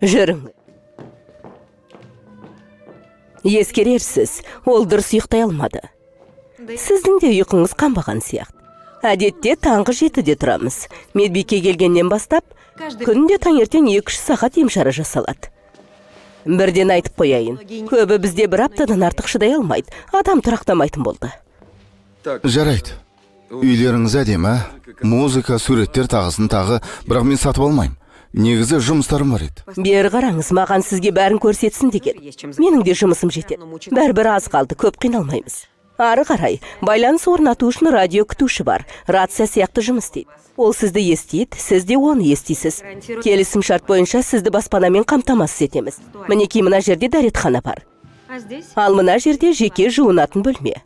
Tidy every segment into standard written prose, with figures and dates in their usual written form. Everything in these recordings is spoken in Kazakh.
Жүрің. Ескерерсіз, ол дұрыс ұйықтай алмады. Сіздің де ұйқыңыз қанбаған сияқты. Әдетте таңғы 7-де тұрамыз. Медбике келгеннен бастап, күнде таңертең 2-3 сағат емшара жасалады. Бірден айтып қояйын. Көбі бізде бір аптадан артық шыдай алмайды. Адам тұрақтамайтын болды. Жарайды. Үйлеріңіз әдемі, музыка, суреттер тағысын тағы, бірақ мен сатып алмаймын. Негізі жұмыстарым бар еді. Бері қараңыз, маған сізге бәрін көрсетсін деген. Менің де жұмысым жетеді. Бәрі аз қалды, көп қиналмаймыз. Ары қарай, байланыс орнату үшін радио күтуші бар. Рация сияқты жұмыс істейді. Ол сізді естейді, сіз де оны естисіз. Келісім шарт бойынша сізді баспанамен қамтамасыз етеміз. Мінекей мына жерде дәретхана бар. Ал мына жерде жеке жуынатын бөлме.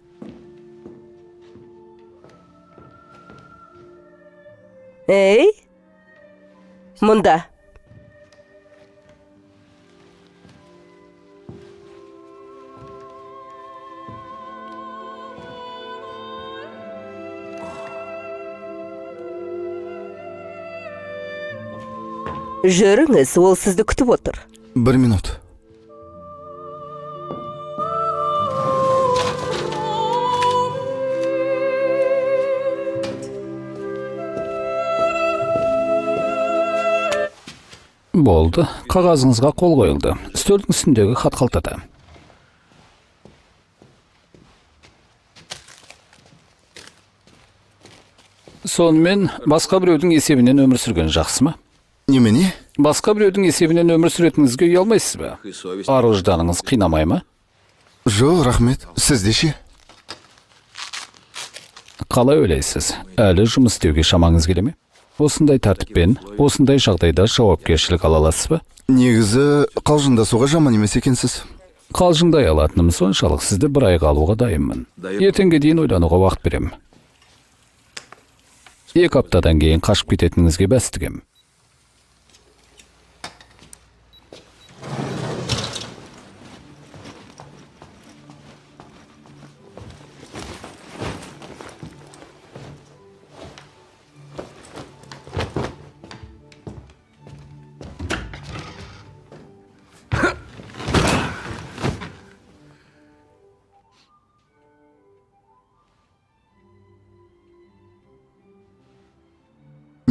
Ей? Мұнда. Жүріңіз, ол сізді күтіп отыр. 1 минут. Болды. Қағазыңызға қол қойылды. Үстелдің үстіндегі хат қалтада. Сонымен басқа біреудің есебінен өмір сүрген жақсы ма? Немене? Басқа біреудің есебінен өмір сүретініңізге ұялмайсыз ба? Ар ұжданыңыз қинамай ма? Жоқ, рахмет. Сізде ше? Қалай ойлайсыз? Әлі жұмыс істеуге шамаңыз келе ме? Осындай тәртіппен, осындай жағдайда жауапкершілік ала аласыз ба? Негізі қалжыңдасуға жаман емес екенсіз. Қалжыңдай алатыным соншалық сізді 1 айға алуға дайынмын. Ертеңге дейін ойлануға уақыт беремін. 2 аптадан кейін қашып кететініңізге бәс тігемін.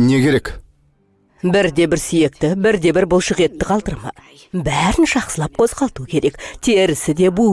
Не керек? Бірде-бір сүйекті, бірде-бір бұлшық етті қалдырма. Бәрін жақсылап қозғалту керек. Терісі де,